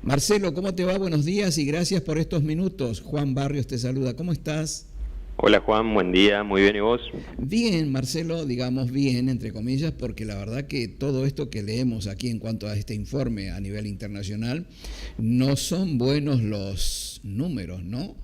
Marcelo, ¿cómo te va? Buenos días y gracias por estos minutos. Juan Barrios te saluda. ¿Cómo estás? Hola Juan, buen día, muy bien, ¿y vos? Bien, Marcelo, digamos bien, entre comillas, porque la verdad que todo esto que leemos aquí en cuanto a este informe a nivel internacional, no son buenos los números, ¿no?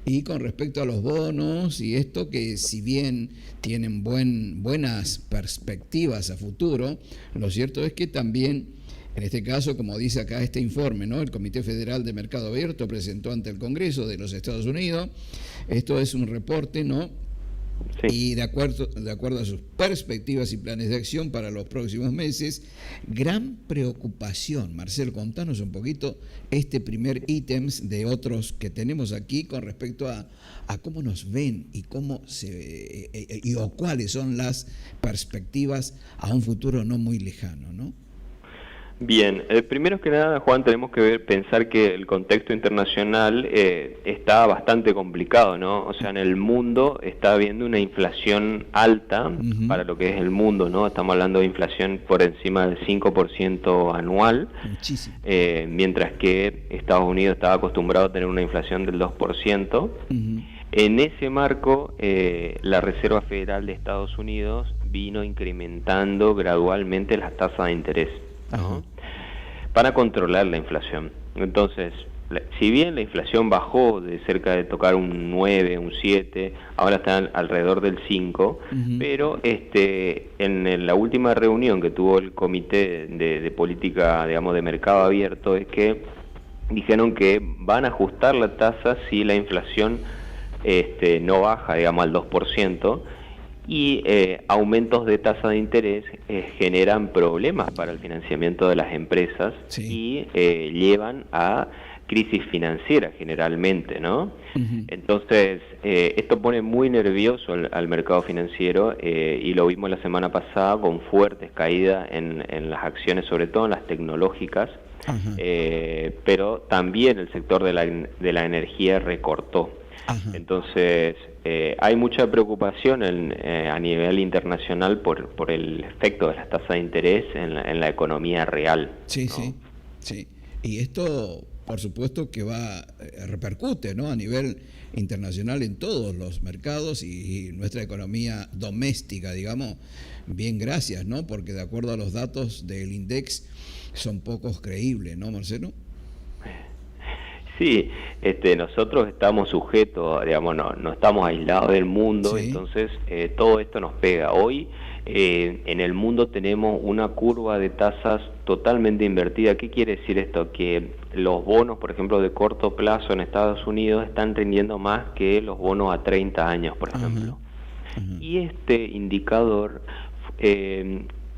Y con respecto a los bonos y esto que si bien tienen buenas perspectivas a futuro, lo cierto es que también en este caso, como dice acá este informe, ¿no? El Comité Federal de Mercado Abierto presentó ante el Congreso de los Estados Unidos. Esto es un reporte, ¿no? Sí. Y de acuerdo a sus perspectivas y planes de acción para los próximos meses, gran preocupación. Marcel, contanos un poquito este primer ítems de otros que tenemos aquí con respecto a cómo nos ven y cómo o cuáles son las perspectivas a un futuro no muy lejano, ¿no? Bien, primero que nada, Juan, tenemos que pensar que el contexto internacional está bastante complicado, ¿no? O sea, en el mundo está habiendo una inflación alta para lo que es el mundo, ¿no? Estamos hablando de inflación por encima del 5% anual, Muchísimo. Mientras que Estados Unidos estaba acostumbrado a tener una inflación del 2%. En ese marco, la Reserva Federal de Estados Unidos vino incrementando gradualmente las tasas de interés, ¿no? Para controlar la inflación. Entonces, si bien la inflación bajó de cerca de tocar un 9, un 7, ahora está alrededor del 5, pero en la última reunión que tuvo el Comité de Política, digamos, de Mercado Abierto, es que dijeron que van a ajustar la tasa si la inflación no baja, digamos, al 2%, y aumentos de tasa de interés generan problemas para el financiamiento de las empresas. Sí. Y llevan a crisis financiera generalmente, ¿no? Entonces, esto pone muy nervioso al mercado financiero y lo vimos la semana pasada con fuertes caídas en las acciones, sobre todo en las tecnológicas, pero también el sector de la energía recortó. Entonces, hay mucha preocupación a nivel internacional por el efecto de las tasas de interés en la economía real. Sí, ¿no? sí. Y esto, por supuesto, que repercute, ¿no? A nivel internacional en todos los mercados y nuestra economía doméstica, digamos, bien gracias, ¿no? Porque de acuerdo a los datos del INDEX son pocos creíbles, ¿no, Marcelo? Sí, nosotros estamos sujetos, digamos, no estamos aislados del mundo, sí. Entonces todo esto nos pega. Hoy en el mundo tenemos una curva de tasas totalmente invertida. ¿Qué quiere decir esto? Que los bonos, por ejemplo, de corto plazo en Estados Unidos están rindiendo más que los bonos a 30 años, por ejemplo. Y este indicador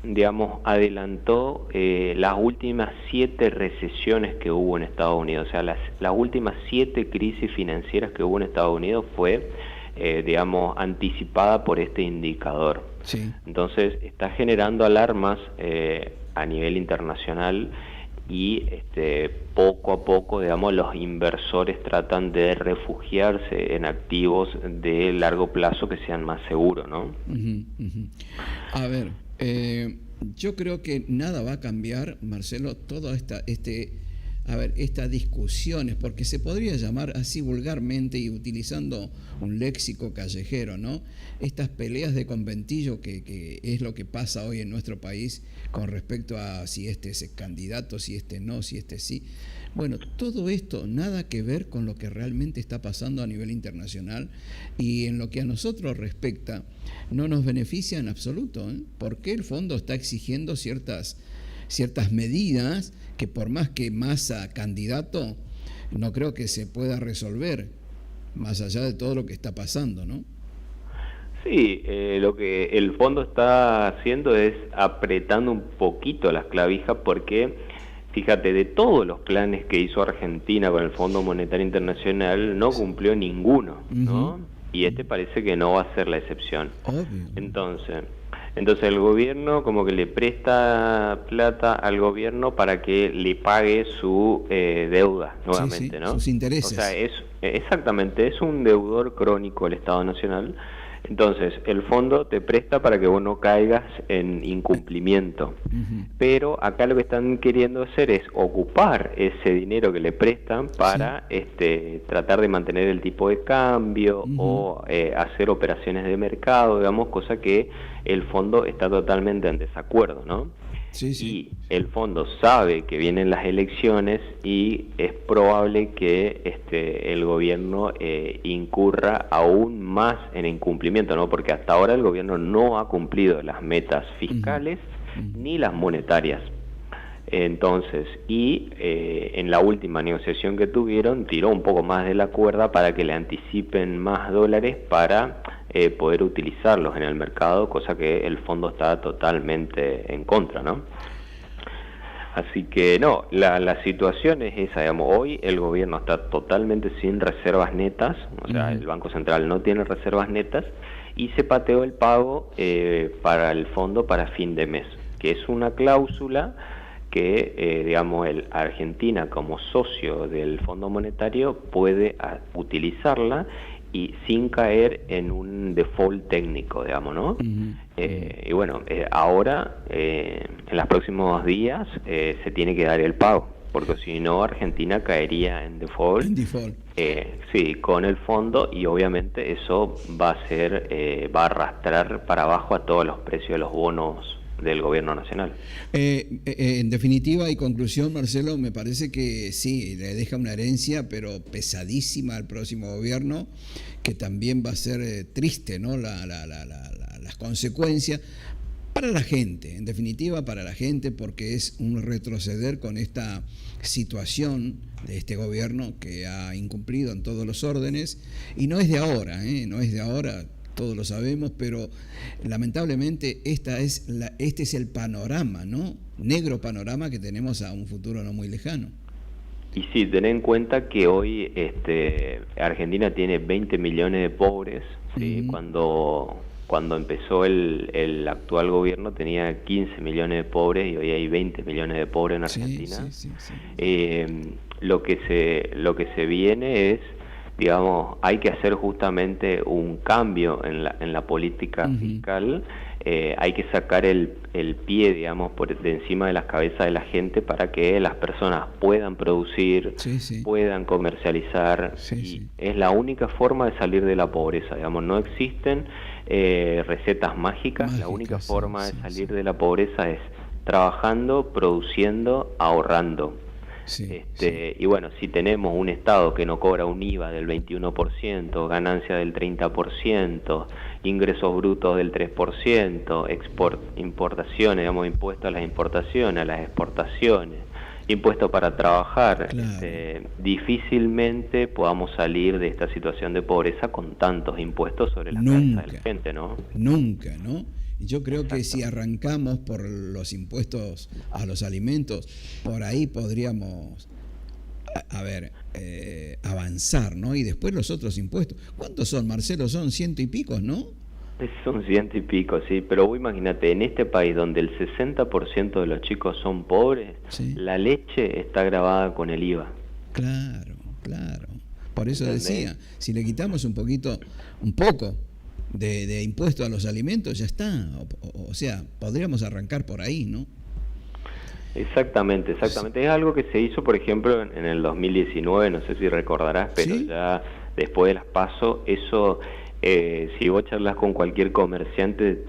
digamos, adelantó las últimas 7 recesiones que hubo en Estados Unidos. O sea, las últimas 7 crisis financieras que hubo en Estados Unidos fue, digamos, anticipada por este indicador. Sí. Entonces, está generando alarmas a nivel internacional y poco a poco, digamos, los inversores tratan de refugiarse en activos de largo plazo que sean más seguros, ¿no? A ver, yo creo que nada va a cambiar, Marcelo, toda estas discusiones, porque se podría llamar así vulgarmente y utilizando un léxico callejero, ¿no? Estas peleas de conventillo que es lo que pasa hoy en nuestro país con respecto a si este es el candidato, si este no, si este sí. Bueno, todo esto nada que ver con lo que realmente está pasando a nivel internacional y en lo que a nosotros respecta no nos beneficia en absoluto, ¿eh? Porque el fondo está exigiendo ciertas medidas que por más que Massa candidato, no creo que se pueda resolver, más allá de todo lo que está pasando, ¿no? Sí, lo que el fondo está haciendo es apretando un poquito las clavijas porque, fíjate, de todos los planes que hizo Argentina con el Fondo Monetario Internacional, no cumplió ninguno, ¿no? Y parece que no va a ser la excepción. Obvio. Entonces el gobierno como que le presta plata al gobierno para que le pague su deuda nuevamente, sí, ¿no? Sus intereses. O sea, exactamente, es un deudor crónico el Estado Nacional Entonces, el fondo te presta para que vos no caigas en incumplimiento. Pero acá lo que están queriendo hacer es ocupar ese dinero que le prestan para tratar de mantener el tipo de cambio o hacer operaciones de mercado, digamos, cosa que el fondo está totalmente en desacuerdo, ¿no? Y el fondo sabe que vienen las elecciones y es probable que el gobierno incurra aún más en incumplimiento, ¿no? Porque hasta ahora el gobierno no ha cumplido las metas fiscales ni las monetarias. Entonces, en la última negociación que tuvieron, tiró un poco más de la cuerda para que le anticipen más dólares para poder utilizarlos en el mercado, cosa que el fondo está totalmente en contra, ¿no? Así que no, la situación es esa, digamos, hoy el gobierno está totalmente sin reservas netas, o sea, el Banco Central no tiene reservas netas, y se pateó el pago para el fondo para fin de mes, que es una cláusula que, digamos, Argentina como socio del Fondo Monetario puede utilizarla y sin caer en un default técnico, digamos, ¿no? Y bueno, ahora, en los próximos días, se tiene que dar el pago, porque si no, Argentina caería en default. Sí, con el fondo, y obviamente eso va a arrastrar para abajo a todos los precios de los bonos del gobierno nacional. En definitiva y conclusión, Marcelo, me parece que sí, le deja una herencia, pero pesadísima al próximo gobierno, que también va a ser triste, ¿no? Las consecuencias para la gente, en definitiva para la gente, porque es un retroceder con esta situación de este gobierno que ha incumplido en todos los órdenes, y no es de ahora, no es de ahora. Todos lo sabemos, pero lamentablemente este es el panorama, ¿no? Negro panorama que tenemos a un futuro no muy lejano. Y sí, ten en cuenta que hoy Argentina tiene 20 millones de pobres, ¿sí? Cuando empezó el actual gobierno tenía 15 millones de pobres y hoy hay 20 millones de pobres en Argentina. Lo que se viene es, digamos, hay que hacer justamente un cambio en la política fiscal, hay que sacar el pie, digamos, de encima de las cabezas de la gente para que las personas puedan producir, puedan comercializar, es la única forma de salir de la pobreza, digamos, no existen recetas mágicas, la única forma de salir de la pobreza es trabajando, produciendo, ahorrando. Y bueno, si tenemos un Estado que no cobra un IVA del 21%, ganancia del 30%, ingresos brutos del 3%, importaciones, digamos, impuestos a las importaciones, a las exportaciones, impuestos para trabajar, difícilmente podamos salir de esta situación de pobreza con tantos impuestos sobre la cabeza de la gente, ¿no? Nunca, ¿no? Yo creo que si arrancamos por los impuestos a los alimentos, por ahí podríamos, avanzar, ¿no? Y después los otros impuestos. ¿Cuántos son, Marcelo? Son 100 y pico, ¿no? Son 100 y pico, sí, pero vos imagínate, en este país donde el 60% de los chicos son pobres, la leche está grabada con el IVA. Claro. Por eso decía, si le quitamos un poco de impuesto a los alimentos, ya está. O sea, podríamos arrancar por ahí, ¿no? Exactamente. Es algo que se hizo, por ejemplo, en el 2019, no sé si recordarás, pero ya después de las PASO, eso, si vos charlas con cualquier comerciante,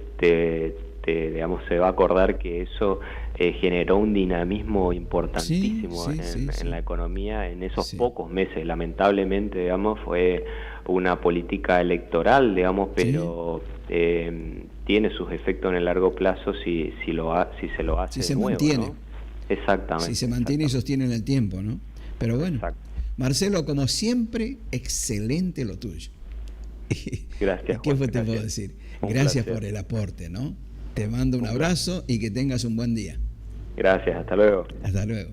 digamos, se va a acordar que eso generó un dinamismo importantísimo en la economía en esos pocos meses. Lamentablemente, digamos, fue una política electoral, digamos, pero tiene sus efectos en el largo plazo si se lo hace de nuevo, mantiene. ¿no? Exactamente. Si se mantiene y sostiene en el tiempo, ¿no? Pero bueno, Marcelo, como siempre, excelente lo tuyo. Gracias, ¿Qué te puedo decir? Gracias por el aporte, ¿no? Te mando un abrazo y que tengas un buen día. Gracias, hasta luego. Hasta luego.